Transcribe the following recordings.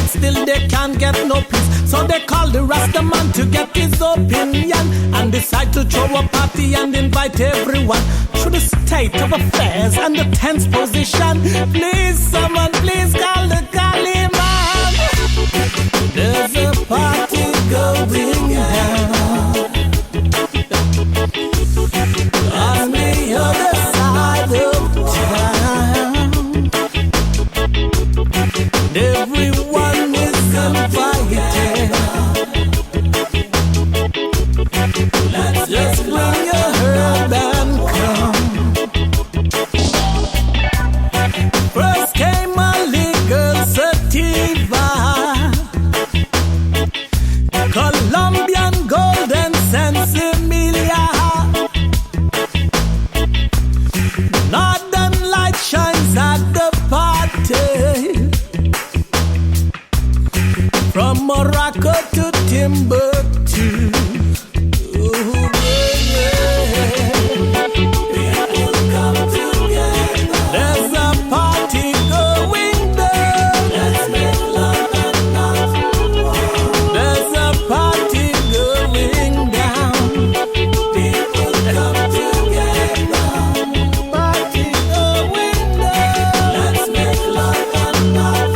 Still they can't get no peace, so they call the Rasta man to get his opinion and decide to throw a party and invite everyone through the state of affairs and the tense position. Please, someone, please call the Kali man. There's a party going down on the other side of town. Everyone is invited. Let's just bring your herb and come. First came a legal sativa, Colombian gold and Sensimilia. Northern light shines at the party. From Morocco to Timbuktu. Ooh, yeah. People come together. There's a party going down. Let's make love and not war. There's a party going down. People come together. Party going down. Let's make love and not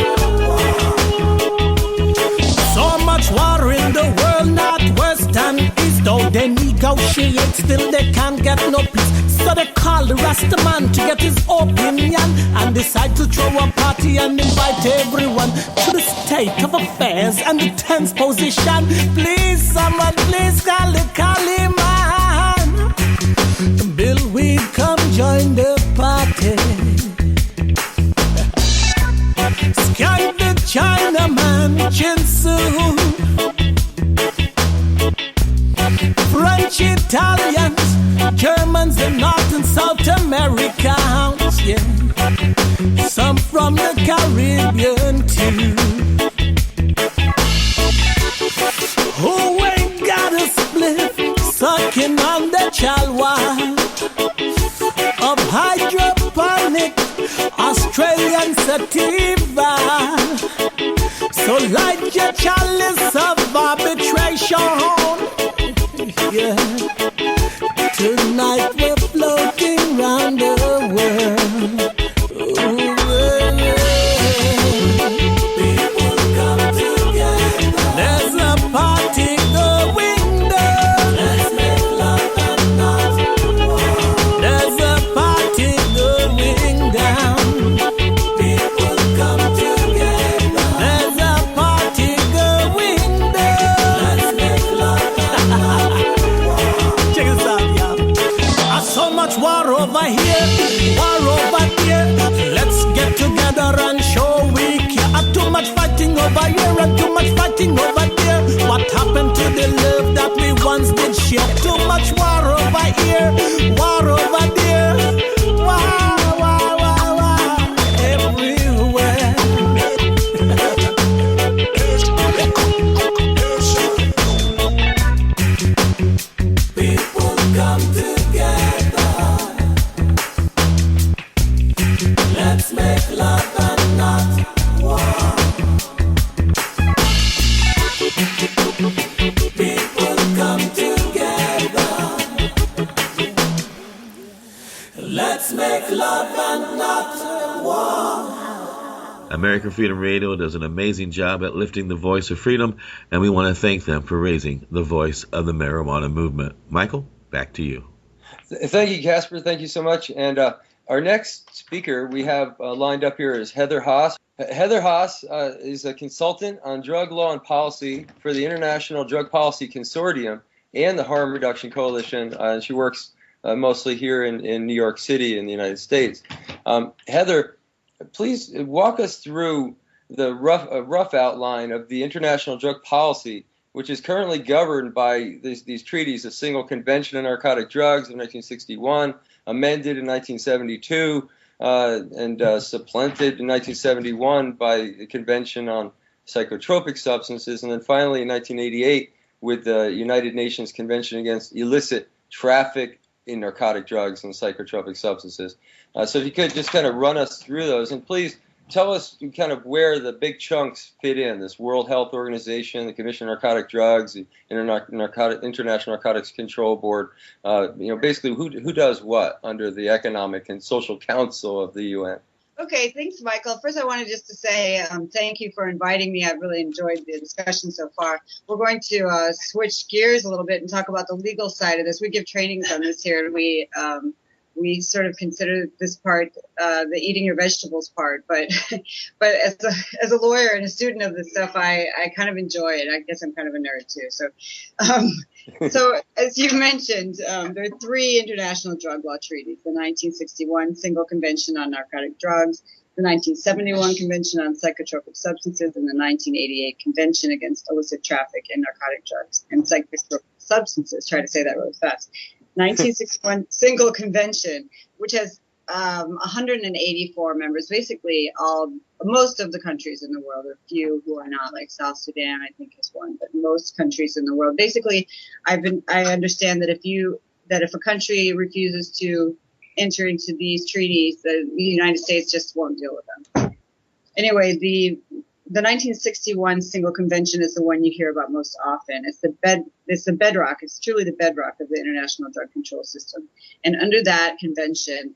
war in the world, not west and east. Though they negotiate, still they can't get no peace. So they call the Rasta man to get his opinion and decide to throw a party and invite everyone to the state of affairs and the tense position. Please, someone, please call the Kali man. Bill Weed, come join the party. Sky the Chinaman, Chinsu. French, Italians, Germans, and North and South America, yeah. Some from the Caribbean too. Who ain't got a split, sucking on the chalwa of hydroponic Australian sativa. So light your chalice of arbitration. Yeah. Tonight we're floating round the world. Ooh, yeah. People come together. There's a party going down. Let's make love and not war. There's a party going down. People come together. There's a party going down. Let's make love and not war. Check this out, y'all. So much war over here, war over there. Let's get together and show we care. Too much fighting over here and too much fighting over there. What happened to the love that we once did share? Too much war over here, war over there. War, war, war, war, everywhere. People come together. Let's make love and not war. People come together. Let's make love and not war. American Freedom Radio does an amazing job at lifting the voice of freedom, and we want to thank them for raising the voice of the marijuana movement. Michael, back to you. Thank you, Casper. Thank you so much. And our next speaker we have lined up here is Heather Haase. Heather Haase is a consultant on drug law and policy for the International Drug Policy Consortium and the Harm Reduction Coalition. And she works mostly here in New York City in the United States. Heather, please walk us through the rough outline of the international drug policy, which is currently governed by these treaties: the Single Convention on Narcotic Drugs of 1961, amended in 1972, and supplanted in 1971 by the Convention on Psychotropic Substances, and then finally in 1988 with the United Nations Convention against Illicit Traffic in Narcotic Drugs and Psychotropic Substances. So if you could just kind of run us through those, and please tell us kind of where the big chunks fit in: this World Health Organization, the Commission on Narcotic Drugs, the International Narcotics Control Board. Basically who does what under the Economic and Social Council of the UN. Okay, thanks, Michael. First, I wanted just to say thank you for inviting me. I've really enjoyed the discussion so far. We're going to switch gears a little bit and talk about the legal side of this. We give trainings on this here, and we sort of consider this part the eating your vegetables part. But as a lawyer and a student of this stuff, I kind of enjoy it. I guess I'm kind of a nerd too. So as you mentioned, there are 3 international drug law treaties: the 1961 Single Convention on Narcotic Drugs, the 1971 Convention on Psychotropic Substances, and the 1988 Convention against Illicit Traffic in Narcotic Drugs and Psychotropic Substances. Try to say that really fast. 1961 Single Convention, which has 184 members, basically most of the countries in the world. There are a few who are not, like South Sudan, I think, is one, but most countries in the world. Basically, I understand that if a country refuses to enter into these treaties, the United States just won't deal with them. Anyway, the 1961 Single Convention is the one you hear about most often. It's the bedrock. It's truly the bedrock of the international drug control system. And under that convention,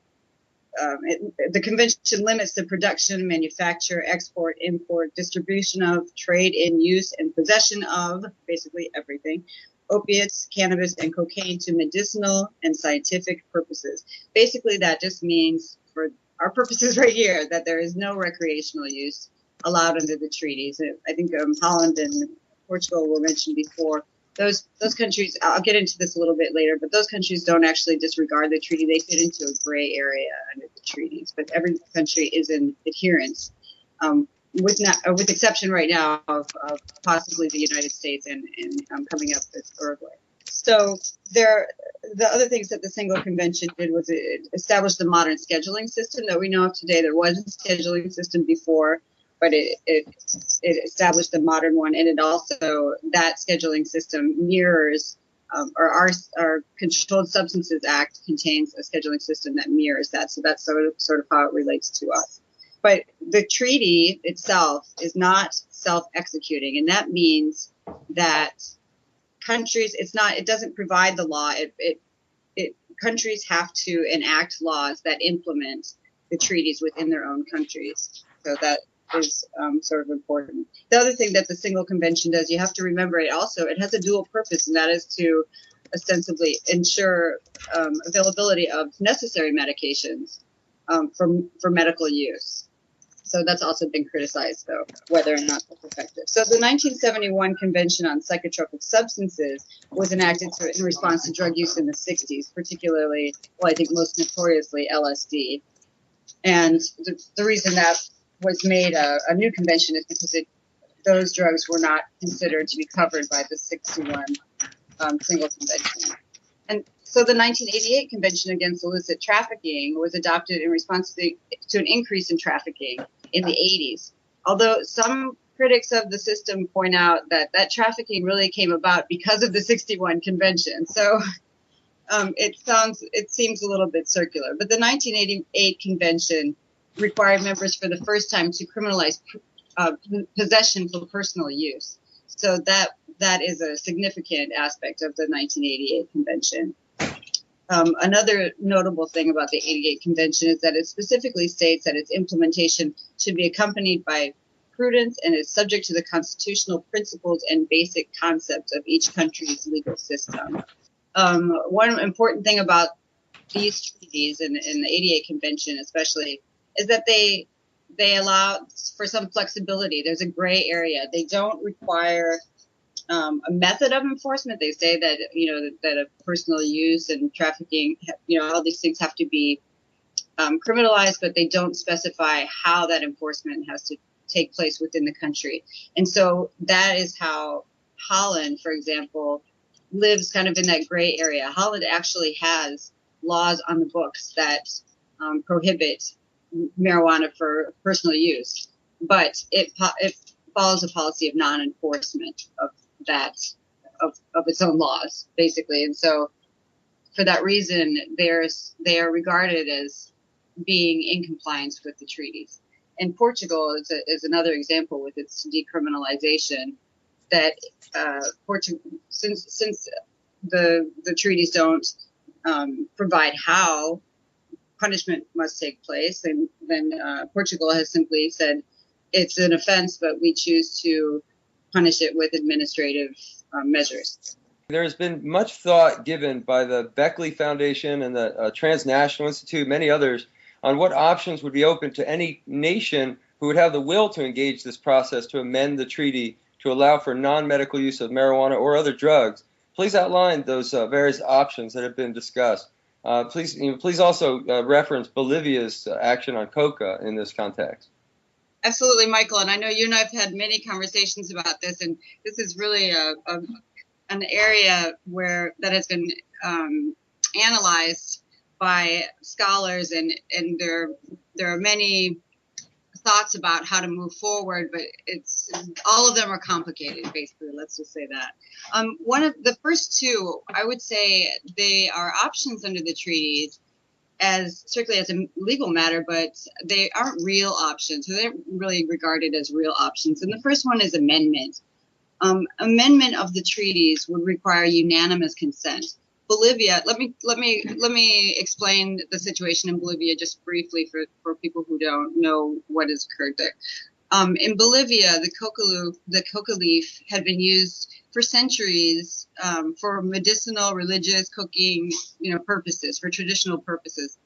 the convention limits the production, manufacture, export, import, distribution of, trade in, use, and possession of basically everything: opiates, cannabis, and cocaine to medicinal and scientific purposes. Basically, that just means, for our purposes right here, that there is no recreational use allowed under the treaties. I think Holland and Portugal were mentioned before. Those countries, I'll get into this a little bit later, but those countries don't actually disregard the treaty. They fit into a gray area under the treaties, but every country is in adherence, with exception right now of possibly the United States and coming up with Uruguay. So the other things that the Single Convention did was it established the modern scheduling system that we know of today. There was a scheduling system before, but it established the modern one, and it also, that scheduling system mirrors, or our Controlled Substances Act contains a scheduling system that mirrors that. So that's sort of how it relates to us. But the treaty itself is not self-executing, and that means that countries, it doesn't provide the law. Countries have to enact laws that implement the treaties within their own countries. So that is sort of important. The other thing that the Single Convention does, you have to remember, it has a dual purpose, and that is to ostensibly ensure availability of necessary medications for medical use. So that's also been criticized, though, whether or not that's effective. So the 1971 Convention on Psychotropic Substances was enacted in response to drug use in the 60s, particularly, well, I think most notoriously LSD. And the reason that was made a new convention is because those drugs were not considered to be covered by the 61 Single Convention. And so the 1988 Convention against Illicit Trafficking was adopted in response to an increase in trafficking in the 80s. Although some critics of the system point out that trafficking really came about because of the 61 Convention. So it seems a little bit circular. But the 1988 Convention required members for the first time to criminalize possession for personal use. So that is a significant aspect of the 1988 Convention. Another notable thing about the 88 Convention is that it specifically states that its implementation should be accompanied by prudence and is subject to the constitutional principles and basic concepts of each country's legal system. One important thing about these treaties and the 88 Convention especially is that they allow for some flexibility. There's a gray area. They don't require a method of enforcement. They say that, that a personal use and trafficking, all these things have to be criminalized, but they don't specify how that enforcement has to take place within the country. And so that is how Holland, for example, lives kind of in that gray area. Holland actually has laws on the books that prohibit marijuana for personal use, but it follows a policy of non-enforcement of that, of its own laws, basically. And so for that reason, they are regarded as being in compliance with the treaties. And Portugal is another example with its decriminalization, that since the treaties don't provide how punishment must take place, and then Portugal has simply said it's an offense, but we choose to punish it with administrative measures. There's been much thought given by the Beckley Foundation and the Transnational Institute, many others, on what options would be open to any nation who would have the will to engage this process to amend the treaty to allow for non-medical use of marijuana or other drugs. Please outline those various options that have been discussed. Please also reference Bolivia's action on coca in this context. Absolutely, Michael. And I know you and I have had many conversations about this, and this is really an area that has been analyzed by scholars, and there are many thoughts about how to move forward, but all of them are complicated, basically. Let's just say that. One of the first two, I would say they are options under the treaties, strictly as a legal matter, but they aren't real options. So they're really regarded as real options. And the first one is amendment. Amendment of the treaties would require unanimous consent. Bolivia, let me explain the situation in Bolivia just briefly for people who don't know what has occurred there. In Bolivia, the coca leaf had been used for centuries for medicinal, religious, cooking, purposes, for traditional purposes.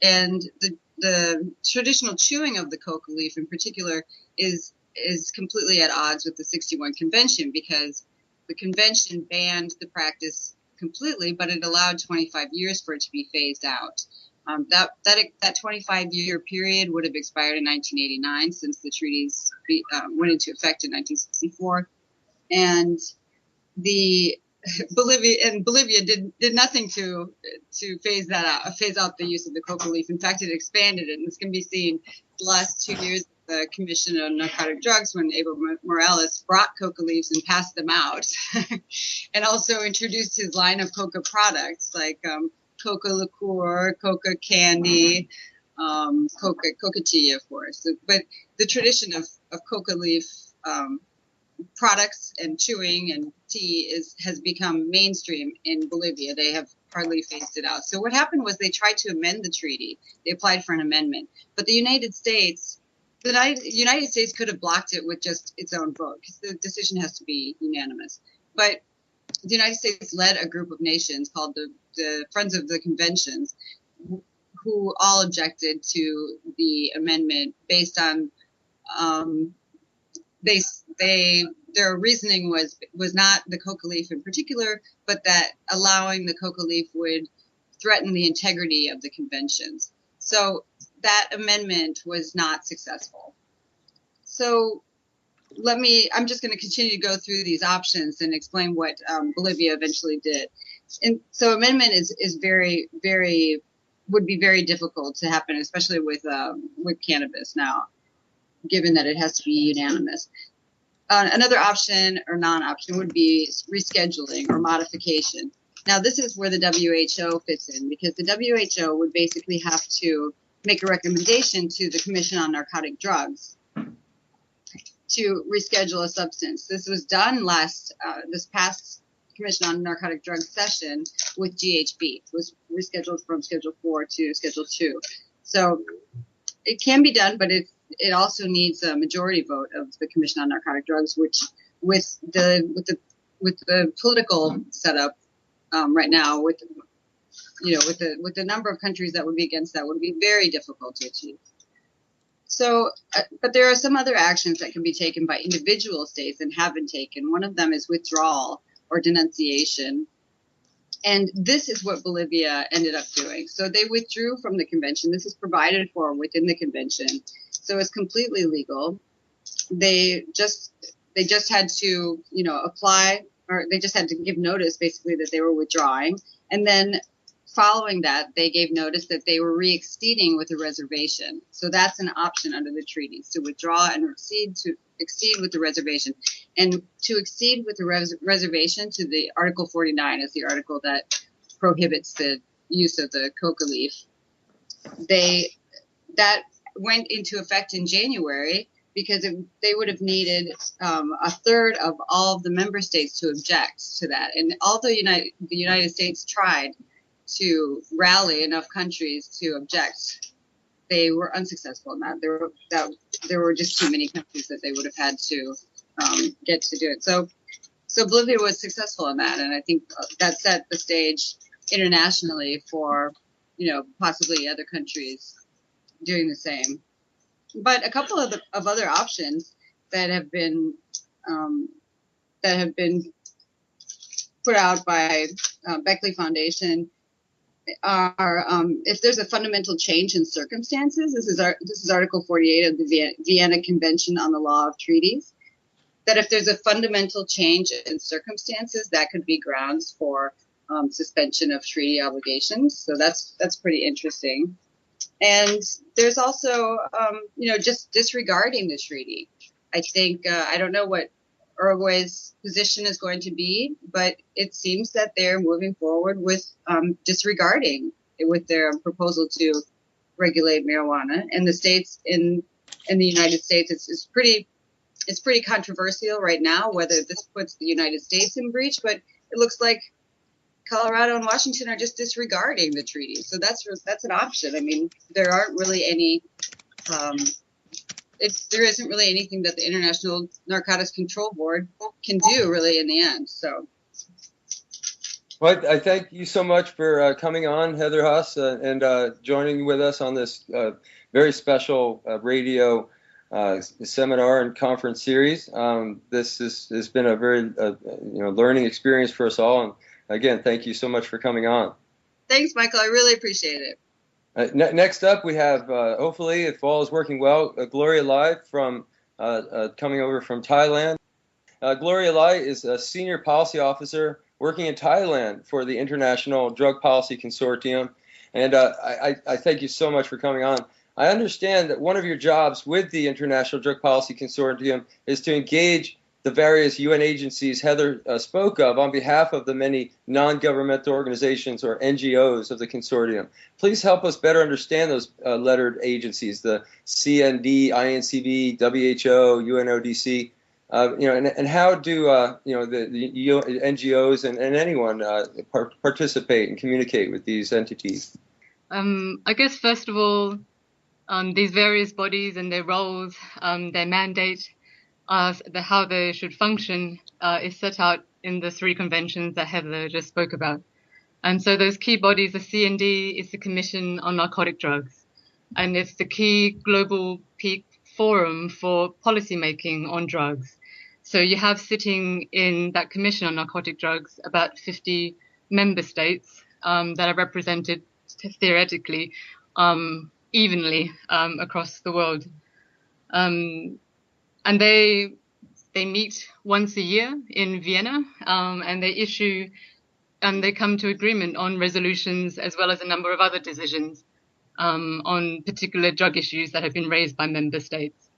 And the traditional chewing of the coca leaf in particular is completely at odds with the 61 Convention, because the convention banned the practice completely, but it allowed 25 years for it to be phased out. That 25-year period would have expired in 1989, since the treaties went into effect in 1964, and Bolivia did nothing to phase out the use of the coca leaf. In fact, it expanded it, and this can be seen the last 2 years. The Commission on Narcotic Drugs, when Evo Morales brought coca leaves and passed them out, and also introduced his line of coca products like coca liqueur, coca candy, coca tea, of course. But the tradition of coca leaf products and chewing and tea has become mainstream in Bolivia. They have hardly phased it out. So what happened was they tried to amend the treaty. They applied for an amendment, but the United States could have blocked it with just its own vote, because the decision has to be unanimous. But the United States led a group of nations called the Friends of the Conventions, who all objected to the amendment based on their reasoning was not the coca leaf in particular, but that allowing the coca leaf would threaten the integrity of the conventions. So that amendment was not successful. So I'm just going to continue to go through these options and explain what Bolivia eventually did. And so amendment is very, very, would be very difficult to happen, especially with cannabis now, given that it has to be unanimous. Another option or non-option would be rescheduling or modification. Now, this is where the WHO fits in, because the WHO would basically have to make a recommendation to the Commission on Narcotic Drugs to reschedule a substance. This was done this past Commission on Narcotic Drugs session with GHB. It was rescheduled from Schedule 4 to Schedule 2. So it can be done, but it also needs a majority vote of the Commission on Narcotic Drugs, which with the political setup right now, with the number of countries that would be against that, would be very difficult to achieve. So, but there are some other actions that can be taken by individual states and have been taken. One of them is withdrawal or denunciation. And this is what Bolivia ended up doing. So they withdrew from the convention. This is provided for within the convention. So it's completely legal. they just had to, apply, or they just had to give notice basically that they were withdrawing. And then following that, they gave notice that they were re-exceeding with a reservation. So that's an option under the treaties, to withdraw and exceed with the reservation. And to exceed with the reservation, to the Article 49 is the article that prohibits the use of the coca leaf. That went into effect in January because they would have needed a third of all of the member states to object to that. And although the United States tried to rally enough countries to object, they were unsuccessful in that. There were just too many countries that they would have had to get to do it. So Bolivia was successful in that, and I think that set the stage internationally for, possibly other countries doing the same. But a couple of other options that have been put out by Beckley Foundation are if there's a fundamental change in circumstances. This is Article 48 of the Vienna Convention on the Law of Treaties. That if there's a fundamental change in circumstances, that could be grounds for suspension of treaty obligations. So that's pretty interesting. And there's also, just disregarding the treaty. I think, I don't know what Uruguay's position is going to be, but it seems that they're moving forward with disregarding it with their proposal to regulate marijuana. And the states in the United States, it's pretty controversial right now whether this puts the United States in breach, but it looks like Colorado and Washington are just disregarding the treaty. So that's an option. I mean, there aren't really any, there isn't really anything that the International Narcotics Control Board can do really in the end. So. Well, I thank you so much for coming on, Heather Haase, and joining with us on this very special radio seminar and conference series. This has been a very learning experience for us all. And again, thank you so much for coming on. Thanks, Michael. I really appreciate it. Next up, we have, hopefully, if all is working well, Gloria Lai from coming over from Thailand. Gloria Lai is a senior policy officer working in Thailand for the International Drug Policy Consortium. And I thank you so much for coming on. I understand that one of your jobs with the International Drug Policy Consortium is to engage the various UN agencies Heather spoke of on behalf of the many non-governmental organizations, or NGOs, of the consortium. Please help us better understand those lettered agencies, the CND, INCB, WHO, UNODC, and how do the NGOs and anyone participate and communicate with these entities? I guess, first of all, these various bodies and their roles, their mandate, how they should function is set out in the three conventions that Heather just spoke about. And so those key bodies, the CND is the Commission on Narcotic Drugs, and it's the key global peak forum for policymaking on drugs. So you have sitting in that Commission on Narcotic Drugs about 50 member states that are represented theoretically evenly across the world. And they meet once a year in Vienna, and they come to agreement on resolutions as well as a number of other decisions on particular drug issues that have been raised by member states.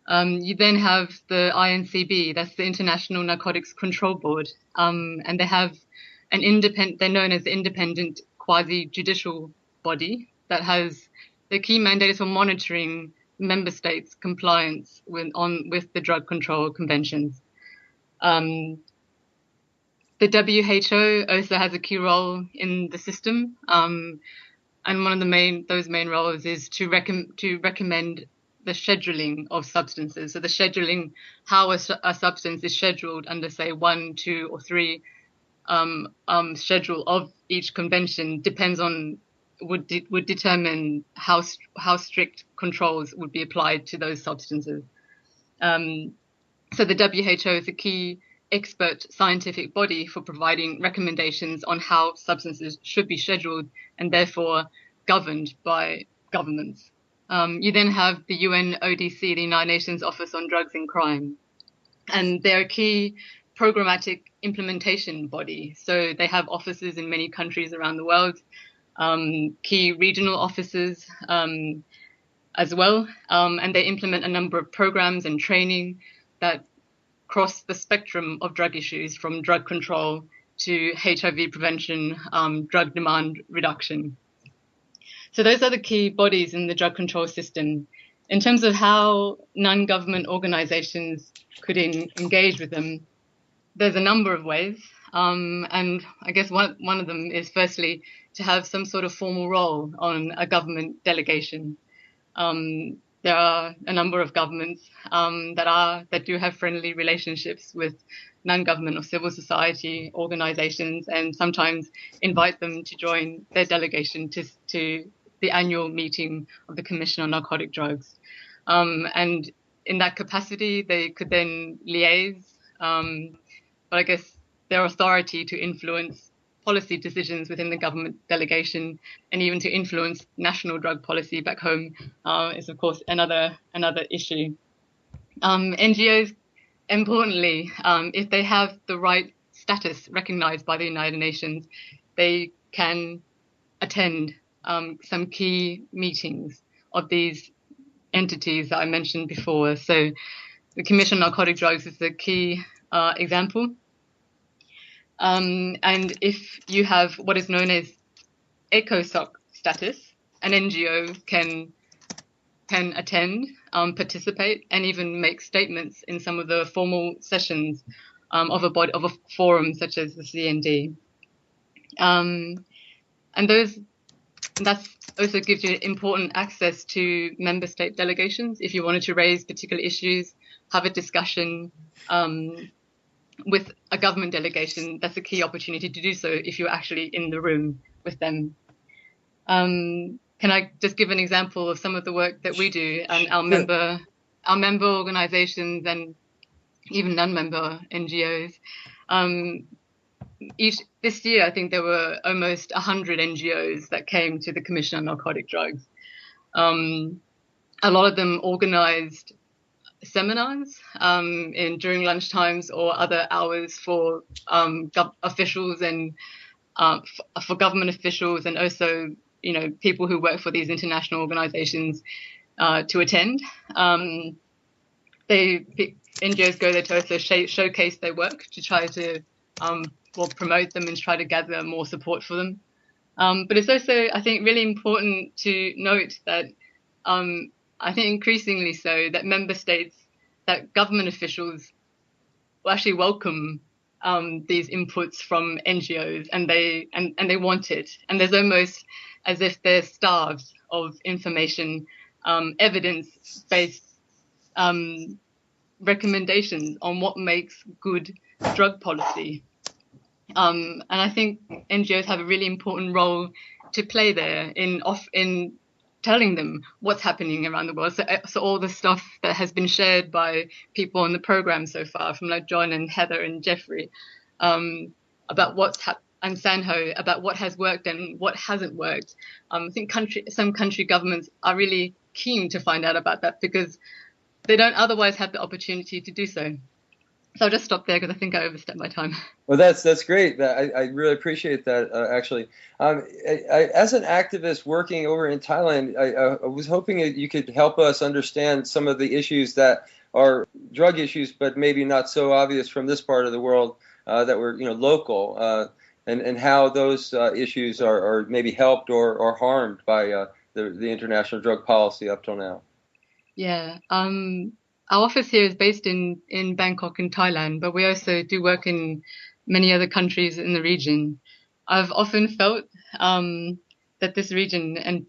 You then have the INCB, that's the International Narcotics Control Board, and they have they're known as the independent quasi-judicial body that has the key mandate is for monitoring member states' compliance with the drug control conventions. The WHO also has a key role in the system, and one of those main roles is to recommend the scheduling of substances. So the scheduling, how a substance is scheduled under, say, 1, 2, or 3 schedule of each convention depends on would determine how strict controls would be applied to those substances. So the WHO is a key expert scientific body for providing recommendations on how substances should be scheduled and therefore governed by governments. You then have the UNODC, the United Nations Office on Drugs and Crime, and they're a key programmatic implementation body. So they have offices in many countries around the world, key regional offices as well, and they implement a number of programs and training that cross the spectrum of drug issues, from drug control to HIV prevention, drug demand reduction. So those are the key bodies in the drug control system. In terms of how non-government organizations could engage with them, there's a number of ways. And I guess one of them is firstly to have some sort of formal role on a government delegation. There are a number of governments that do have friendly relationships with non-government or civil society organizations, and sometimes invite them to join their delegation to the annual meeting of the Commission on Narcotic Drugs. And in that capacity, they could then liaise, but I guess their authority to influence policy decisions within the government delegation and even to influence national drug policy back home is, of course, another issue. NGOs, importantly, if they have the right status recognized by the United Nations, they can attend some key meetings of these entities that I mentioned before. So the Commission on Narcotic Drugs is the key example. And if you have what is known as ECOSOC status, an NGO can attend, participate, and even make statements in some of the formal sessions of a forum such as the CND. And that also gives you important access to member state delegations. If you wanted to raise particular issues, have a discussion with a government delegation, that's a key opportunity to do so if you're actually in the room with them. Can I just give an example of some of the work that we do and our member organizations and even non-member NGOs? This year, I think there were almost 100 NGOs that came to the Commission on Narcotic Drugs. A lot of them organized seminars during lunchtimes or other hours for officials and for government officials, and also people who work for these international organizations to attend. NGOs go there to also showcase their work, to try to promote them and try to gather more support for them. But it's also, I think, really important to note that I think increasingly so that member states, that government officials will actually welcome these inputs from NGOs, and they want it. And there's almost as if they're starved of information, evidence-based recommendations on what makes good drug policy. And I think NGOs have a really important role to play there in telling them what's happening around the world. So all the stuff that has been shared by people on the program so far, from like John and Heather and Jeffrey, about and Sanho, about what has worked and what hasn't worked. I think some country governments are really keen to find out about that because they don't otherwise have the opportunity to do so. So I'll just stop there because I think I overstepped my time. Well, that's great. I really appreciate that, actually. As an activist working over in Thailand, I was hoping that you could help us understand some of the issues that are drug issues, but maybe not so obvious from this part of the world, that were local, and how those issues are maybe helped or harmed by the international drug policy up till now. Yeah. Our office here is based in Bangkok in Thailand, but we also do work in many other countries in the region. I've often felt that this region, and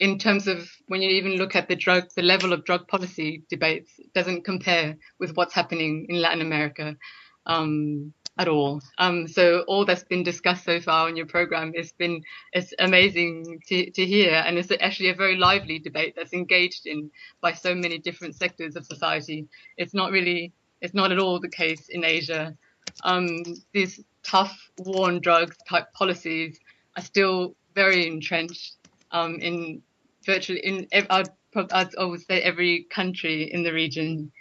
in terms of when you even look at the level of drug policy debates, doesn't compare with what's happening in Latin America at all. So all that's been discussed so far on your program it's amazing to hear, and it's actually a very lively debate that's engaged in by so many different sectors of society. It's not at all the case in Asia. These tough war on drugs type policies are still very entrenched in virtually in, I would say, every country in the region.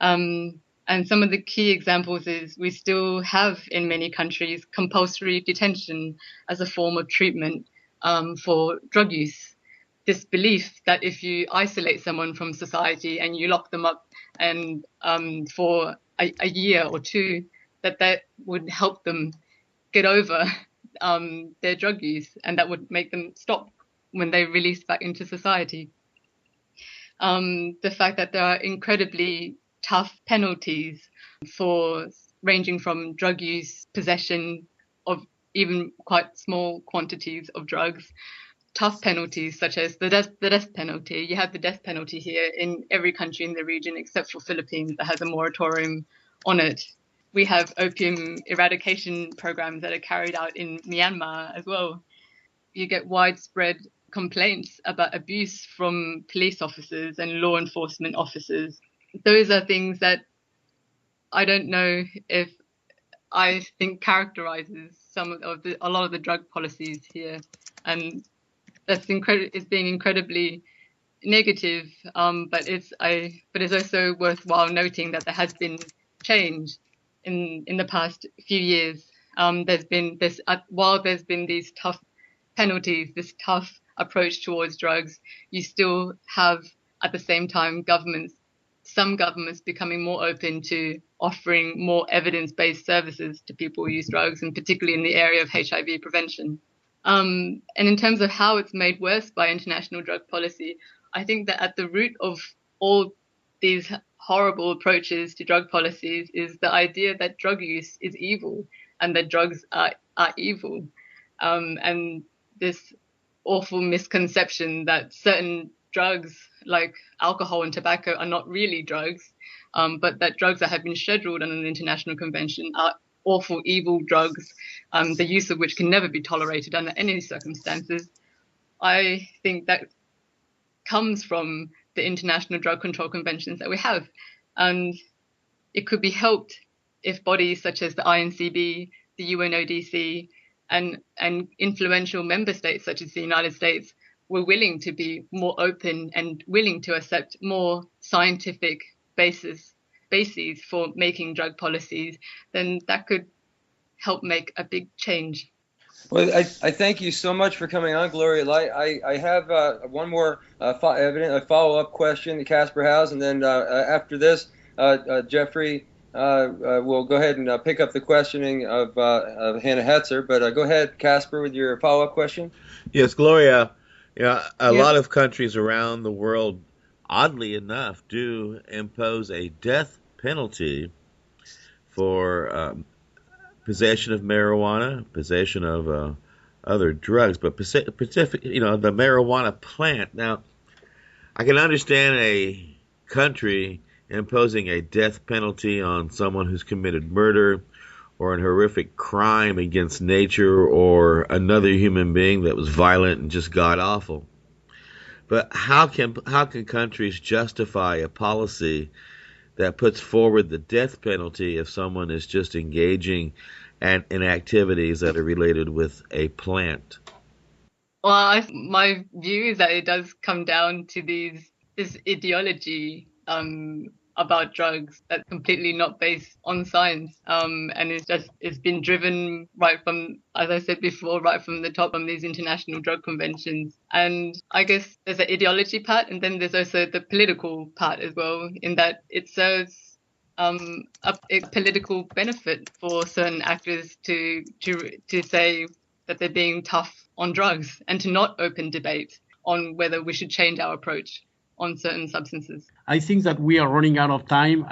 And some of the key examples is we still have in many countries compulsory detention as a form of treatment for drug use. This belief that if you isolate someone from society and you lock them up and for a year or two, that would help them get over their drug use, and that would make them stop when they release back into society. The fact that there are incredibly tough penalties for ranging from drug use, possession of even quite small quantities of drugs, tough penalties such as the death penalty. You have the death penalty here in every country in the region except for Philippines that has a moratorium on it. We have opium eradication programs that are carried out in Myanmar as well. You get widespread complaints about abuse from police officers and law enforcement officers. Those are things that I don't know if I think characterizes a lot of the drug policies here, and that's it's being incredibly negative. But it's also worthwhile noting that there has been change in the past few years. There's been this while there's been these tough penalties, this tough approach towards drugs, you still have at the same time some governments becoming more open to offering more evidence-based services to people who use drugs, and particularly in the area of HIV prevention. And in terms of how it's made worse by international drug policy, I think that at the root of all these horrible approaches to drug policies is the idea that drug use is evil and that drugs are evil. And this awful misconception that certain drugs like alcohol and tobacco are not really drugs, but that drugs that have been scheduled under an international convention are awful, evil drugs, the use of which can never be tolerated under any circumstances. I think that comes from the international drug control conventions that we have. And it could be helped if bodies such as the INCB, the UNODC, and influential member states such as the United States were willing to be more open and willing to accept more scientific bases for making drug policies, then that could help make a big change. Well, I thank you so much for coming on, Gloria Lai. I have one more follow-up question that Casper has, and then after this, Jeffrey will go ahead and pick up the questioning of Hannah Hetzer. But go ahead, Casper, with your follow-up question. Yes, Gloria. A lot of countries around the world, oddly enough, do impose a death penalty for possession of marijuana, possession of other drugs, but specifically, the marijuana plant. Now, I can understand a country imposing a death penalty on someone who's committed murder or an horrific crime against nature or another human being that was violent and just god-awful. But how can countries justify a policy that puts forward the death penalty if someone is just engaging in activities that are related with a plant? Well, my view is that it does come down to this ideology about drugs that's completely not based on science, and it's been driven right from, as I said before, right from the top of these international drug conventions. And I guess there's an ideology part, and then there's also the political part as well, in that it serves a political benefit for certain actors to say that they're being tough on drugs and to not open debate on whether we should change our approach on certain substances. I think that we are running out of time.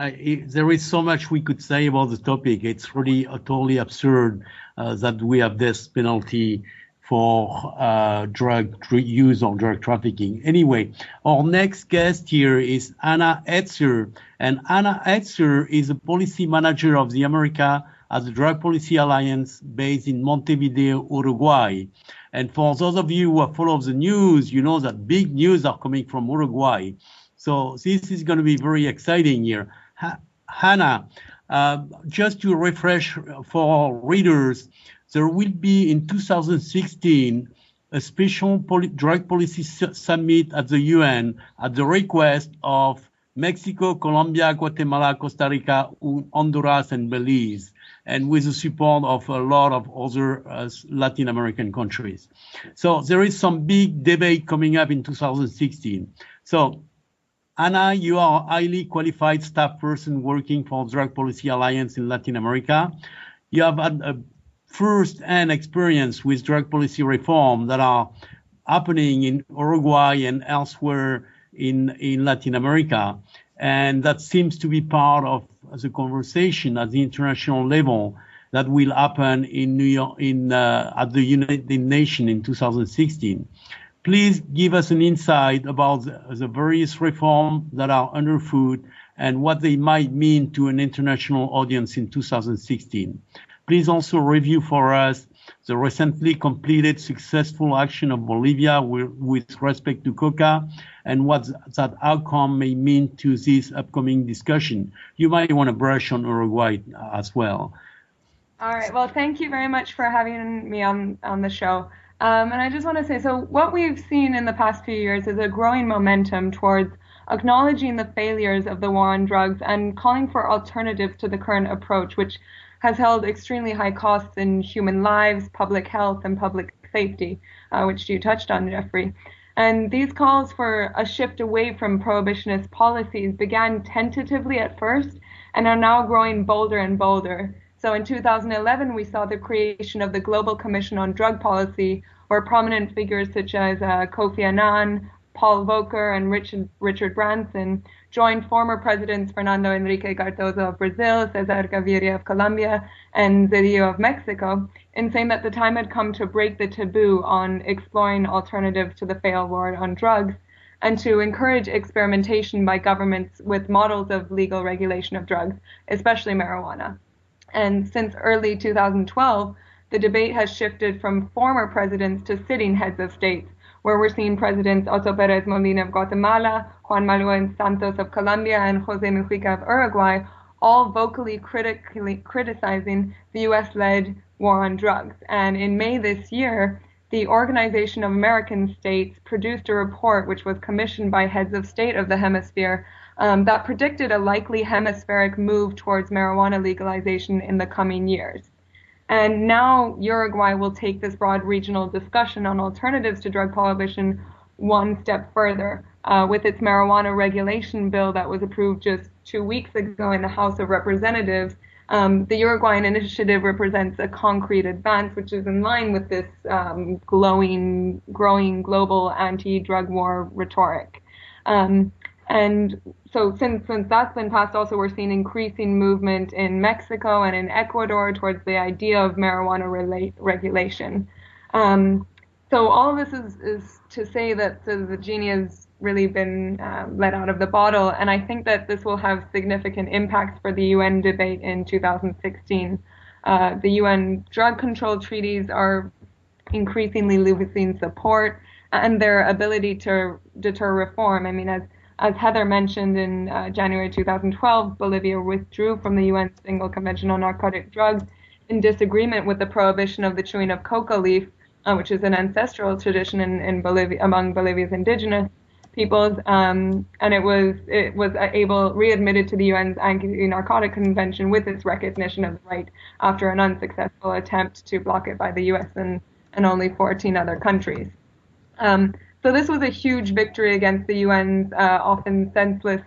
There is so much we could say about the topic. It's really totally absurd that we have this penalty for drug use or drug trafficking. Anyway, our next guest here is Anna Hetzer. And Anna Hetzer is a policy manager of the America as a Drug Policy Alliance based in Montevideo, Uruguay. And for those of you who follow the news, you know that big news are coming from Uruguay. So this is going to be very exciting here. Hannah, just to refresh for our readers, there will be in 2016 a special drug policy summit at the UN at the request of Mexico, Colombia, Guatemala, Costa Rica, Honduras, and Belize, and with the support of a lot of other Latin American countries. So there is some big debate coming up in 2016. So Anna, you are a highly qualified staff person working for Drug Policy Alliance in Latin America. You have had a first-hand experience with drug policy reform that are happening in Uruguay and elsewhere in Latin America. And that seems to be part of the conversation at the international level that will happen in New York, at the United Nations in 2016. Please give us an insight about the various reforms that are underfoot and what they might mean to an international audience in 2016. Please also review for us the recently completed successful action of Bolivia with respect to coca and what that outcome may mean to this upcoming discussion. You might want to brush on Uruguay as well. All right. Well, thank you very much for having me on the show. And I just want to say, so what we've seen in the past few years is a growing momentum towards acknowledging the failures of the war on drugs and calling for alternatives to the current approach, which has held extremely high costs in human lives, public health, and public safety, which you touched on, Jeffrey. And these calls for a shift away from prohibitionist policies began tentatively at first and are now growing bolder and bolder. So in 2011, we saw the creation of the Global Commission on Drug Policy, where prominent figures such as Kofi Annan, Paul Volcker, and Richard Branson joined former presidents Fernando Henrique Cardoso of Brazil, Cesar Gaviria of Colombia, and Zedillo of Mexico in saying that the time had come to break the taboo on exploring alternatives to the failed war on drugs and to encourage experimentation by governments with models of legal regulation of drugs, especially marijuana. And since early 2012, the debate has shifted from former presidents to sitting heads of states, where we're seeing Presidents Otto Pérez Molina of Guatemala, Juan Manuel Santos of Colombia, and José Mujica of Uruguay, all vocally criticizing the U.S.-led war on drugs. And in May this year, the Organization of American States produced a report which was commissioned by heads of state of the hemisphere that predicted a likely hemispheric move towards marijuana legalization in the coming years. And now Uruguay will take this broad regional discussion on alternatives to drug prohibition one step further with its marijuana regulation bill that was approved just 2 weeks ago in the House of Representatives. The Uruguayan initiative represents a concrete advance, which is in line with this growing global anti-drug war rhetoric. And so since that's been passed, also we're seeing increasing movement in Mexico and in Ecuador towards the idea of marijuana regulation. So all of this is to say that the genie has really been let out of the bottle, and I think that this will have significant impacts for the UN debate in 2016. The UN drug control treaties are increasingly losing support and their ability to deter reform. I mean, as Heather mentioned, in January 2012, Bolivia withdrew from the UN Single Convention on Narcotic Drugs in disagreement with the prohibition of the chewing of coca leaf, which is an ancestral tradition in Bolivia among Bolivia's indigenous peoples, and it was readmitted to the UN's Anti-Narcotic Convention with its recognition of the right after an unsuccessful attempt to block it by the US and only 14 other countries. So this was a huge victory against the UN's often senseless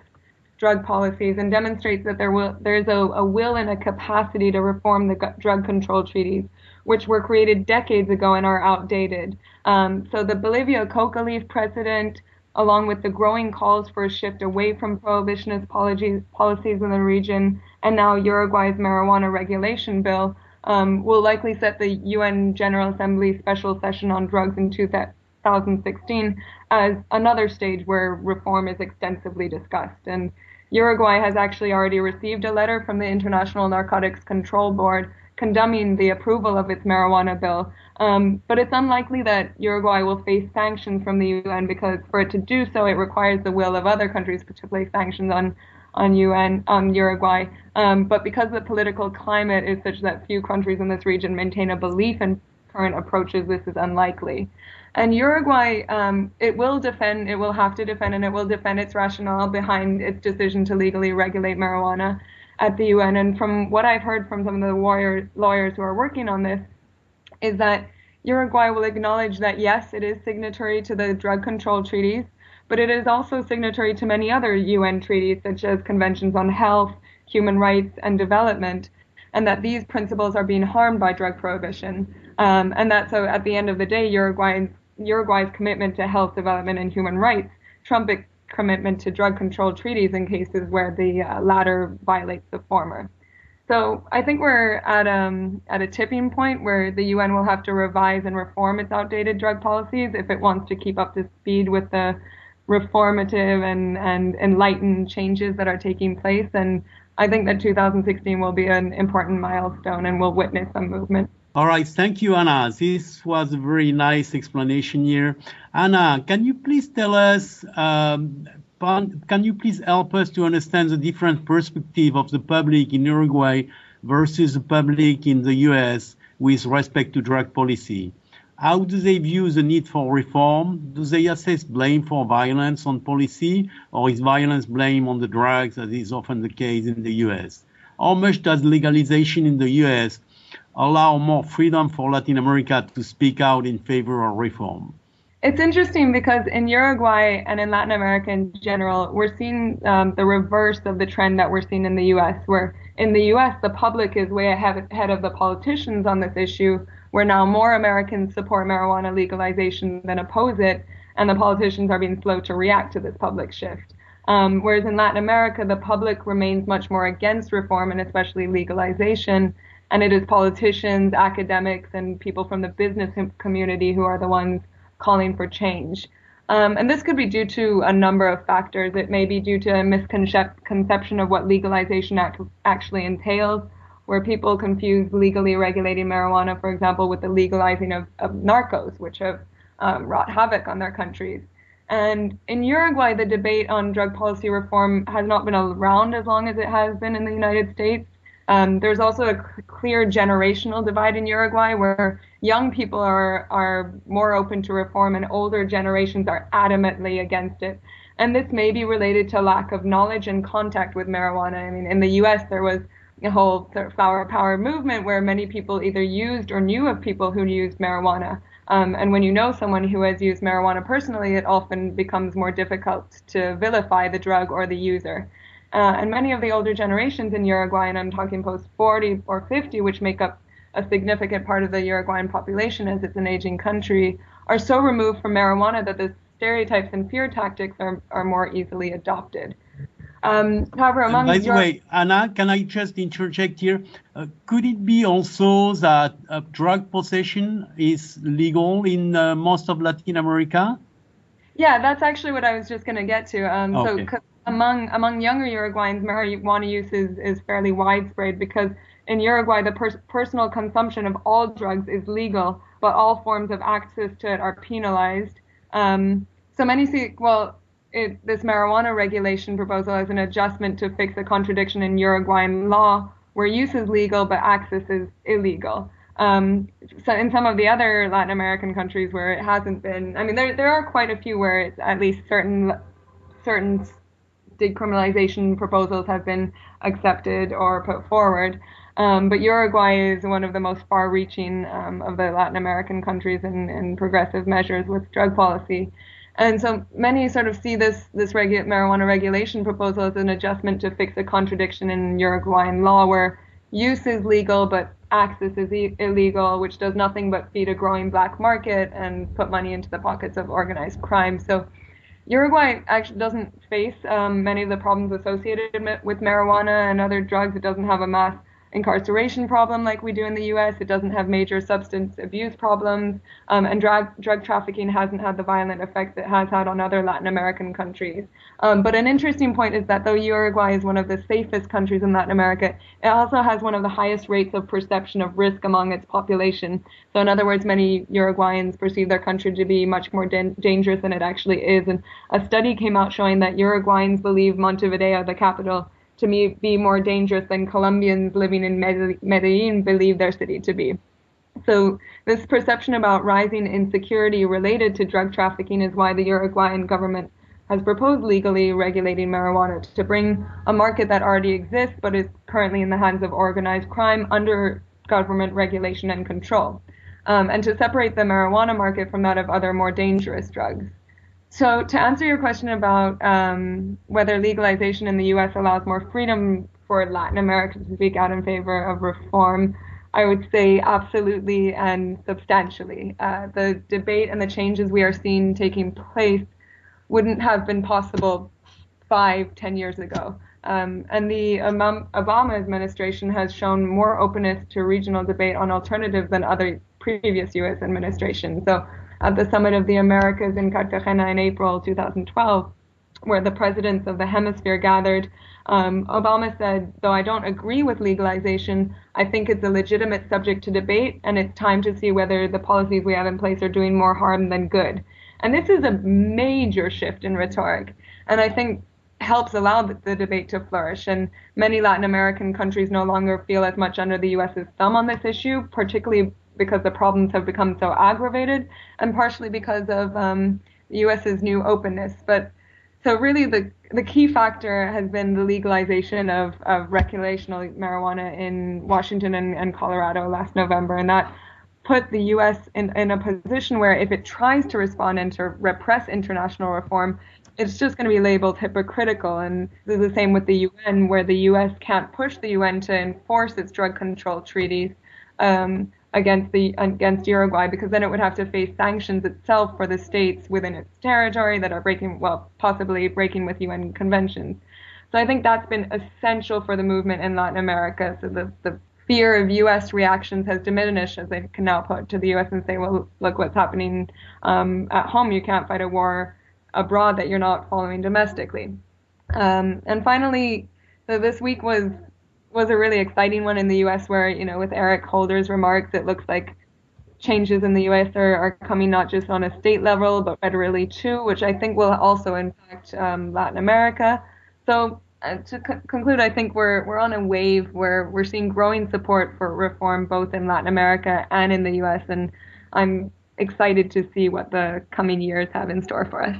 drug policies and demonstrates that there is a will and a capacity to reform the drug control treaties, which were created decades ago and are outdated. So the Bolivia coca leaf precedent, along with the growing calls for a shift away from prohibitionist policies in the region, and now Uruguay's marijuana regulation bill, will likely set the UN General Assembly special session on drugs in 2016 as another stage where reform is extensively discussed. And Uruguay has actually already received a letter from the International Narcotics Control Board condemning the approval of its marijuana bill. But it's unlikely that Uruguay will face sanctions from the UN because for it to do so, it requires the will of other countries to place sanctions on Uruguay. But because the political climate is such that few countries in this region maintain a belief in current approaches, this is unlikely. And Uruguay, it will have to defend, and it will defend its rationale behind its decision to legally regulate marijuana at the UN. And from what I've heard from some of the lawyers who are working on this, is that Uruguay will acknowledge that, yes, it is signatory to the drug control treaties, but it is also signatory to many other UN treaties, such as conventions on health, human rights, and development, and that these principles are being harmed by drug prohibition. And that so at the end of the day, Uruguay's commitment to health, development, and human rights trump its commitment to drug control treaties in cases where the latter violates the former. So I think we're at a tipping point where the UN will have to revise and reform its outdated drug policies if it wants to keep up to speed with the reformative and enlightened changes that are taking place. And I think that 2016 will be an important milestone and we'll witness some movement. All right, thank you, Anna. This was a very nice explanation here. Anna, can you please tell us, can you please help us to understand the different perspective of the public in Uruguay versus the public in the US with respect to drug policy? How do they view the need for reform? Do they assess blame for violence on policy, or is violence blame on the drugs, as is often the case in the US? How much does legalization in the US allow more freedom for Latin America to speak out in favor of reform? It's interesting because in Uruguay and in Latin America in general, we're seeing the reverse of the trend that we're seeing in the US, where in the US, the public is way ahead of the politicians on this issue, where now more Americans support marijuana legalization than oppose it, and the politicians are being slow to react to this public shift. Whereas in Latin America, the public remains much more against reform and especially legalization, and it is politicians, academics, and people from the business community who are the ones calling for change. And this could be due to a number of factors. It may be due to a misconception of what legalization actually entails, where people confuse legally regulating marijuana, for example, with the legalizing of narcos, which have wrought havoc on their countries. And in Uruguay, the debate on drug policy reform has not been around as long as it has been in the United States. There's also a clear generational divide in Uruguay where young people are more open to reform and older generations are adamantly against it. And this may be related to lack of knowledge and contact with marijuana. I mean, in the US, there was a whole sort of flower power movement where many people either used or knew of people who used marijuana. And when you know someone who has used marijuana personally, it often becomes more difficult to vilify the drug or the user. And many of the older generations in Uruguay, and I'm talking post 40 or 50, which make up a significant part of the Uruguayan population as it's an aging country, are so removed from marijuana that the stereotypes and fear tactics are more easily adopted. However, by the way, Anna, can I just interject here? Could it be also that drug possession is legal in most of Latin America? Yeah, that's actually what I was just going to get to. Okay. So among younger Uruguayans, marijuana use is fairly widespread because in Uruguay, the personal consumption of all drugs is legal, but all forms of access to it are penalized. So many see, this marijuana regulation proposal is an adjustment to fix a contradiction in Uruguayan law where use is legal but access is illegal. So in some of the other Latin American countries where it hasn't been, I mean, there are quite a few where it's at least certain decriminalization proposals have been accepted or put forward. But Uruguay is one of the most far-reaching of the Latin American countries in progressive measures with drug policy. And so many sort of see this marijuana regulation proposal as an adjustment to fix a contradiction in Uruguayan law where use is legal but access is illegal, which does nothing but feed a growing black market and put money into the pockets of organized crime. So Uruguay actually doesn't face many of the problems associated with marijuana and other drugs. It doesn't have a mass incarceration problem like we do in the US. It doesn't have major substance abuse problems, and drug trafficking hasn't had the violent effects it has had on other Latin American countries. But an interesting point is that though Uruguay is one of the safest countries in Latin America, it also has one of the highest rates of perception of risk among its population. So in other words, many Uruguayans perceive their country to be much more dangerous than it actually is. And a study came out showing that Uruguayans believe Montevideo, the capital, to be more dangerous than Colombians living in Medellin believe their city to be. So this perception about rising insecurity related to drug trafficking is why the Uruguayan government has proposed legally regulating marijuana to bring a market that already exists but is currently in the hands of organized crime under government regulation and control, and to separate the marijuana market from that of other more dangerous drugs. So to answer your question about whether legalization in the U.S. allows more freedom for Latin America to speak out in favor of reform, I would say absolutely and substantially. The debate and the changes we are seeing taking place wouldn't have been possible 5-10 years ago. And the Obama administration has shown more openness to regional debate on alternatives than other previous U.S. administrations. So at the Summit of the Americas in Cartagena in April 2012, where the presidents of the hemisphere gathered, Obama said, though I don't agree with legalization, I think it's a legitimate subject to debate, and it's time to see whether the policies we have in place are doing more harm than good. And this is a major shift in rhetoric, and I think helps allow the debate to flourish. And many Latin American countries no longer feel as much under the U.S.'s thumb on this issue, particularly because the problems have become so aggravated, and partially because of the U.S.'s new openness. But so really the key factor has been the legalization of recreational marijuana in Washington and Colorado last November, and that put the U.S. in a position where if it tries to respond and to repress international reform, it's just going to be labeled hypocritical. And this is the same with the UN, where the U.S. can't push the UN to enforce its drug control treaties against Uruguay, because then it would have to face sanctions itself for the states within its territory that are possibly breaking with UN conventions. So I think that's been essential for the movement in Latin America. So the fear of U.S. reactions has diminished, as they can now put to the U.S. and say, well, look what's happening at home. You can't fight a war abroad that you're not following domestically. And finally, so this week was a really exciting one in the U.S. where, with Eric Holder's remarks, it looks like changes in the U.S. are coming not just on a state level, but federally too, which I think will also impact Latin America. So to conclude, I think we're on a wave where we're seeing growing support for reform both in Latin America and in the U.S., and I'm excited to see what the coming years have in store for us.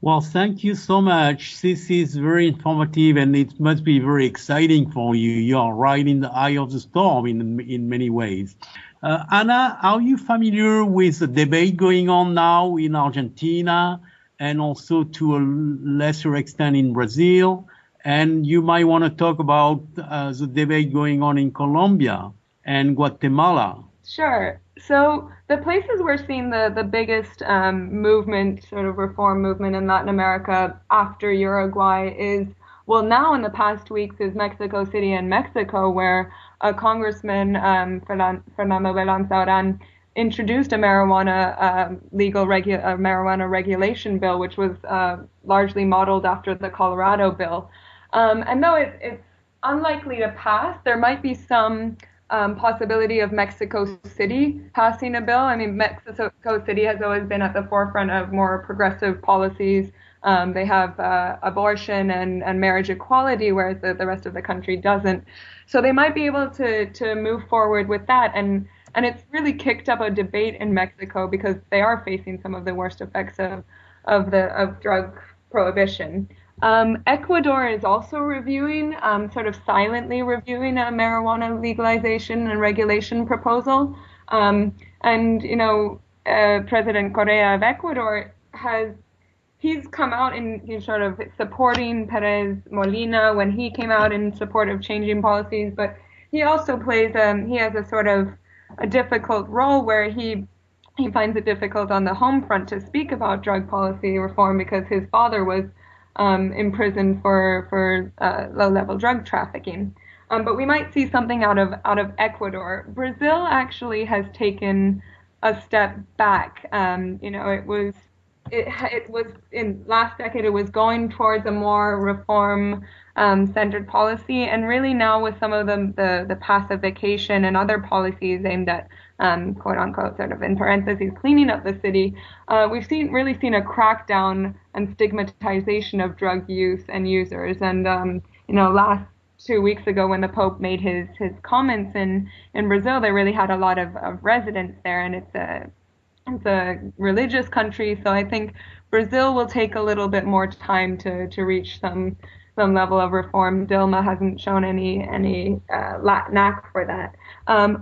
Well, thank you so much. This is very informative, and it must be very exciting for you. You are right in the eye of the storm in many ways. Anna, are you familiar with the debate going on now in Argentina and also to a lesser extent in Brazil? And you might want to talk about the debate going on in Colombia and Guatemala. Sure. So the places we're seeing the biggest movement, sort of reform movement in Latin America after Uruguay is, well, now in the past weeks is Mexico City and Mexico, where a congressman, Fernando Belanzauran, introduced a marijuana marijuana regulation bill, which was largely modeled after the Colorado bill. And though it's unlikely to pass, there might be some possibility of Mexico City passing a bill. I mean, Mexico City has always been at the forefront of more progressive policies. They have abortion and marriage equality, whereas the rest of the country doesn't. So they might be able to move forward with that. And it's really kicked up a debate in Mexico because they are facing some of the worst effects of drug prohibition. Ecuador is also reviewing, sort of silently reviewing a marijuana legalization and regulation proposal. President Correa of Ecuador he's come out in sort of supporting Perez Molina when he came out in support of changing policies, but he also plays, he has a sort of a difficult role where he finds it difficult on the home front to speak about drug policy reform because his father was imprisoned for low-level drug trafficking. But we might see something out of Ecuador. Brazil actually has taken a step back. It was in last decade, it was going towards a more reform centered policy, and really now with some of the pacification and other policies aimed at quote unquote, sort of in parentheses, cleaning up the city, we've really seen a crackdown and stigmatization of drug use and users. And 2 weeks ago when the Pope made his comments in Brazil, they really had a lot of residents there, and it's a religious country, so I think Brazil will take a little bit more time to reach some level of reform. Dilma hasn't shown any knack for that.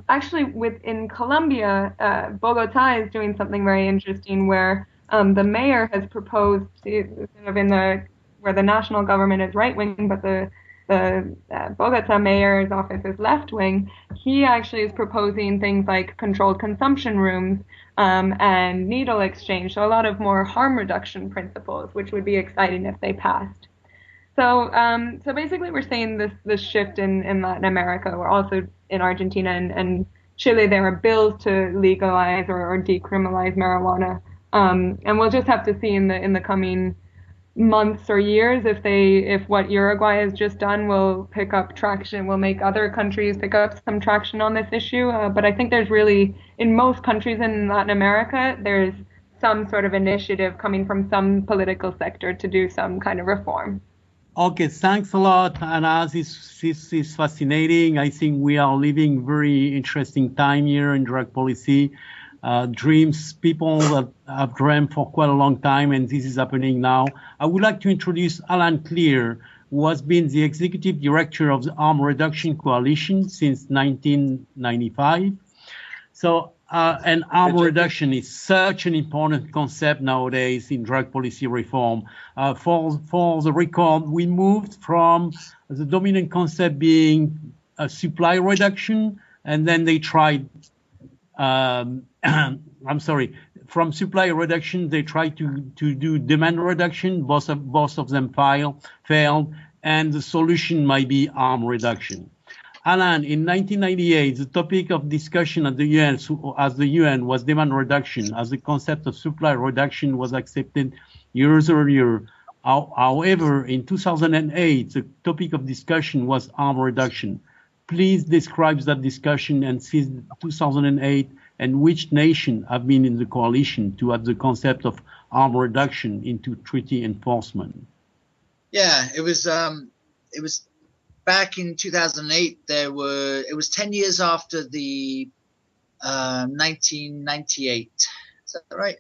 Actually, in Colombia, Bogota is doing something very interesting where the mayor has proposed, sort of where the national government is right wing, but the Bogota mayor's office is left wing. He actually is proposing things like controlled consumption rooms and needle exchange, so a lot of more harm reduction principles, which would be exciting if they passed. So basically, we're seeing this shift in Latin America. We're also in Argentina and Chile. There are bills to legalize or decriminalize marijuana, and we'll just have to see in the coming months or years if what Uruguay has just done will pick up traction, will make other countries pick up some traction on this issue. But I think there's really, in most countries in Latin America, there's some sort of initiative coming from some political sector to do some kind of reform. Okay, thanks a lot, Anna. This is fascinating. I think we are living very interesting time here in drug policy. Dreams, people that have dreamt for quite a long time, and this is happening now. I would like to introduce Alan Clear, who has been the executive director of the Harm Reduction Coalition since 1995. So, and harm reduction is such an important concept nowadays in drug policy reform. For the record, we moved from the dominant concept being a supply reduction, and then they tried from supply reduction, they tried to do demand reduction. Both of them failed, and the solution might be harm reduction. Alan, in 1998, the topic of discussion at the UN was demand reduction, as the concept of supply reduction was accepted years earlier. However, in 2008, the topic of discussion was harm reduction. Please describe that discussion and since 2008, and which nation have been in the coalition to have the concept of harm reduction into treaty enforcement? Yeah, it was back in 2008. It was 10 years after the 1998. Is that right?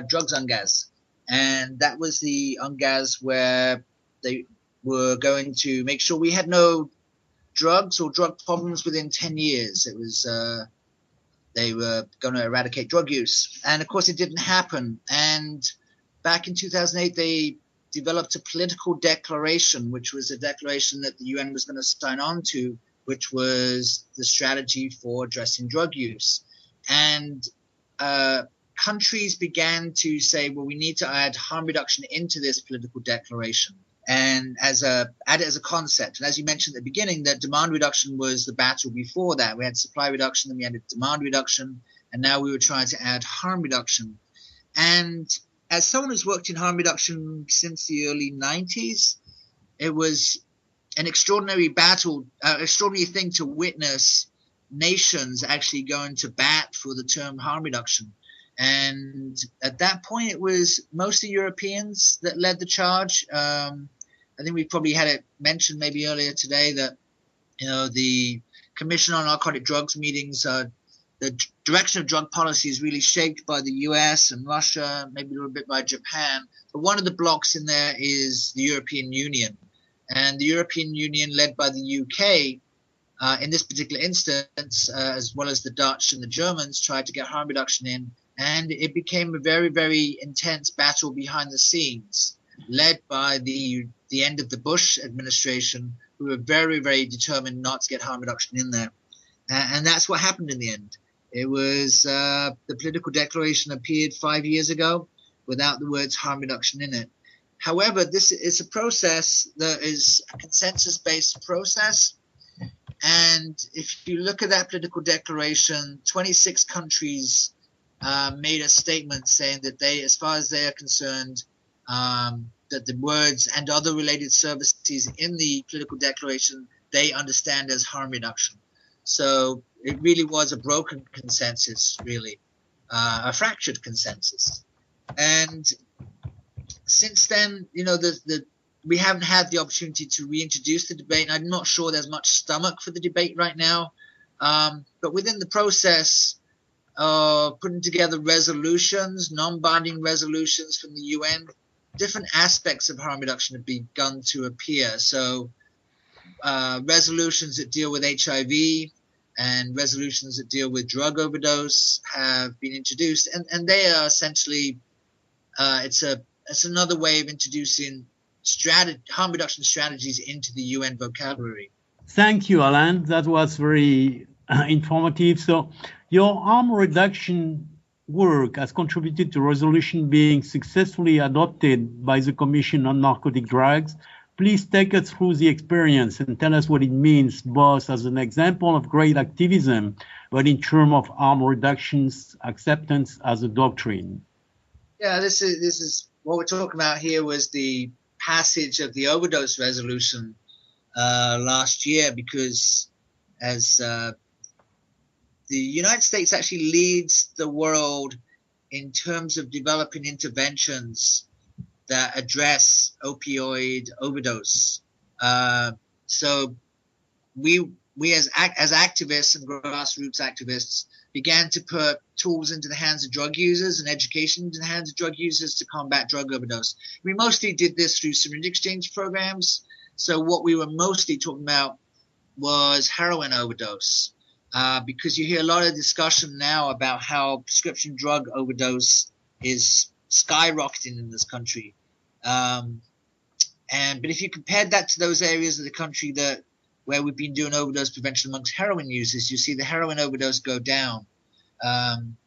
Drugs on gas, and that was the on gas where they were going to make sure we had no drugs or drug problems within 10 years. It was they were going to eradicate drug use, and of course it didn't happen. And back in 2008 they developed a political declaration, which was a declaration that the UN was going to sign on to, which was the strategy for addressing drug use. And countries began to say, well, we need to add harm reduction into this political declaration, and add it as a concept. And as you mentioned at the beginning, that demand reduction was the battle before that. We had supply reduction, then we had demand reduction, and now we were trying to add harm reduction. And as someone who's worked in harm reduction since the early 90s, it was an extraordinary battle, extraordinary thing to witness nations actually going to bat for the term harm reduction. And at that point, it was mostly Europeans that led the charge. I think we probably had it mentioned maybe earlier today that, the Commission on Narcotic Drugs meetings, the direction of drug policy is really shaped by the US and Russia, maybe a little bit by Japan. But one of the blocks in there is the European Union. And the European Union, led by the UK, in this particular instance, as well as the Dutch and the Germans, tried to get harm reduction in. And it became a very, very intense battle behind the scenes, led by the end of the Bush administration, who were very, very determined not to get harm reduction in there. And that's what happened in the end. It was the political declaration appeared 5 years ago without the words harm reduction in it. However, this is a process that is a consensus-based process. And if you look at that political declaration, 26 countries made a statement saying that they, as far as they are concerned, that the words and other related services in the political declaration, they understand as harm reduction. So it really was a broken consensus, really, a fractured consensus. And since then, the we haven't had the opportunity to reintroduce the debate. And I'm not sure there's much stomach for the debate right now. But within the process of putting together resolutions, non-binding resolutions from the UN, different aspects of harm reduction have begun to appear. So resolutions that deal with HIV and resolutions that deal with drug overdose have been introduced, and they are essentially it's another way of introducing harm reduction strategies into the UN vocabulary. Thank you, Alan. That was very informative. So your harm reduction work has contributed to resolution being successfully adopted by the Commission on Narcotic Drugs. Please take us through the experience and tell us what it means, both as an example of great activism, but in terms of harm reduction's acceptance as a doctrine. Yeah, this is what we're talking about here was the passage of the overdose resolution last year, because as the United States actually leads the world in terms of developing interventions that address opioid overdose. So we as activists and grassroots activists began to put tools into the hands of drug users and education into the hands of drug users to combat drug overdose. We mostly did this through syringe exchange programs. So what we were mostly talking about was heroin overdose, because you hear a lot of discussion now about how prescription drug overdose is skyrocketing in this country. But if you compared that to those areas of the country where we've been doing overdose prevention amongst heroin users, you see the heroin overdose go down,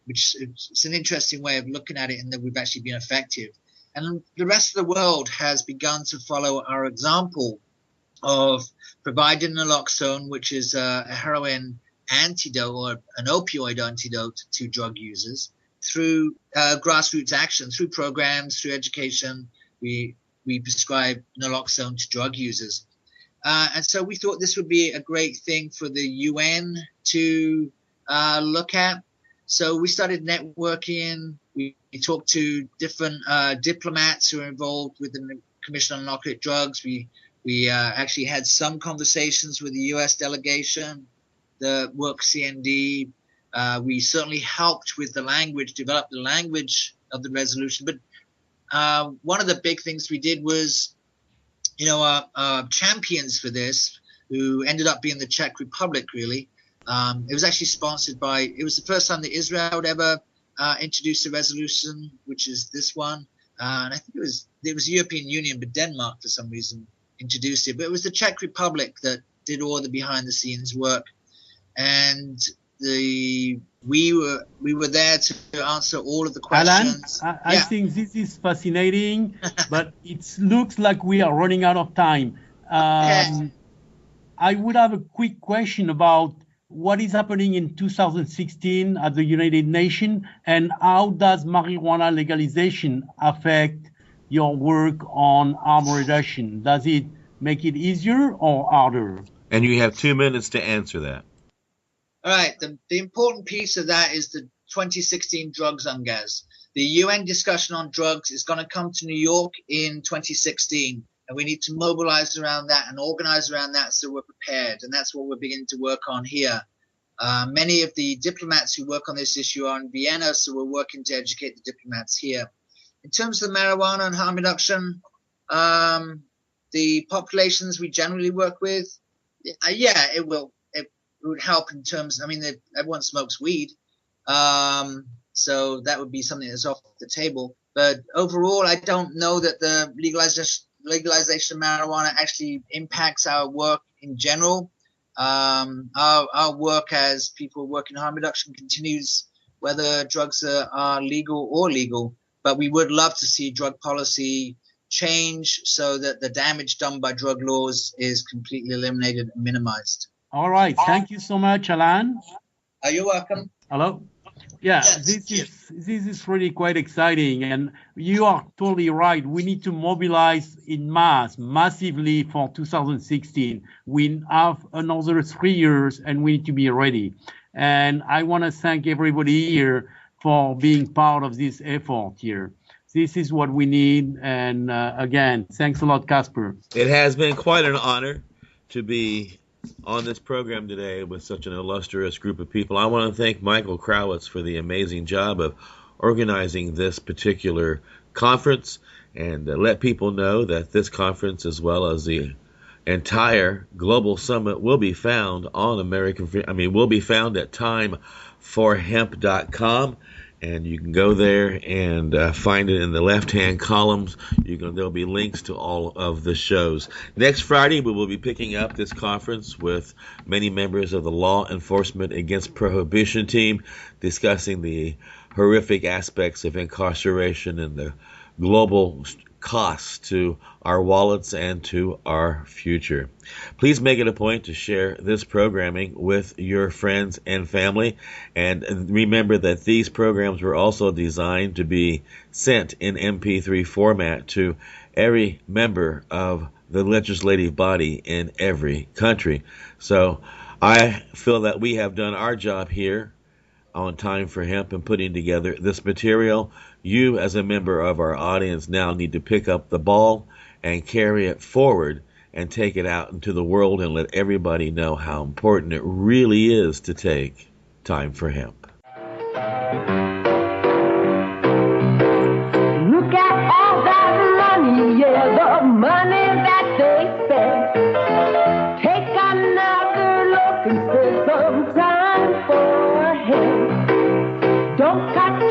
which it's an interesting way of looking at it, and that we've actually been effective. And the rest of the world has begun to follow our example of providing naloxone, which is a heroin antidote or an opioid antidote to drug users, through grassroots action, through programs, through education. We prescribe naloxone to drug users. And so we thought this would be a great thing for the UN to look at. So we started networking. We talked to different diplomats who are involved with the Commission on Narcotic Drugs. We actually had some conversations with the US delegation, the work CND. We certainly helped with the language, develop the language of the resolution. But one of the big things we did was, champions for this, who ended up being the Czech Republic, really. It was actually sponsored by, it was the first time that Israel had ever introduced a resolution, which is this one. And I think it was the European Union, but Denmark, for some reason, introduced it. But it was the Czech Republic that did all the behind-the-scenes work. And we were there to answer all of the questions. Alan, I think this is fascinating, but it looks like we are running out of time. I would have a quick question about what is happening in 2016 at the United Nations, and how does marijuana legalization affect your work on harm reduction? Does it make it easier or harder? And you have 2 minutes to answer that. All right. The important piece of that is the 2016 drugs UNGAS. The UN discussion on drugs is going to come to New York in 2016, and we need to mobilize around that and organize around that so we're prepared. And that's what we're beginning to work on here. Many of the diplomats who work on this issue are in Vienna, so we're working to educate the diplomats here. In terms of marijuana and harm reduction, the populations we generally work with, it would help in terms, everyone smokes weed. So that would be something that's off the table. But overall, I don't know that the legalization of marijuana actually impacts our work in general. Our work as people working harm reduction continues whether drugs are legal or legal. But we would love to see drug policy change so that the damage done by drug laws is completely eliminated and minimized. All right. Thank you so much, Alan. You're welcome. Hello. Yeah, yes. This is really quite exciting, and you are totally right. We need to mobilize in massively for 2016. We have another 3 years, and we need to be ready. And I want to thank everybody here for being part of this effort here. This is what we need. And again, thanks a lot, Casper. It has been quite an honor to be on this program today with such an illustrious group of people. I want to thank Michael Krawitz for the amazing job of organizing this particular conference, and let people know that this conference, as well as the entire global summit, will be found on will be found at time4hemp.com. And you can go there and find it in the left-hand columns. There'll be links to all of the shows. Next Friday, we will be picking up this conference with many members of the Law Enforcement Against Prohibition team, discussing the horrific aspects of incarceration and the global costs to our wallets and to our future. Please make it a point to share this programming with your friends and family, and remember that these programs were also designed to be sent in MP3 format to every member of the legislative body in every country. So I feel that we have done our job here on Time for Hemp and putting together this material. You, as a member of our audience, now need to pick up the ball and carry it forward and take it out into the world and let everybody know how important it really is to take time for hemp. Look at all that money, yeah, the money that they spend. Take another look and spend some time for hemp. Don't cut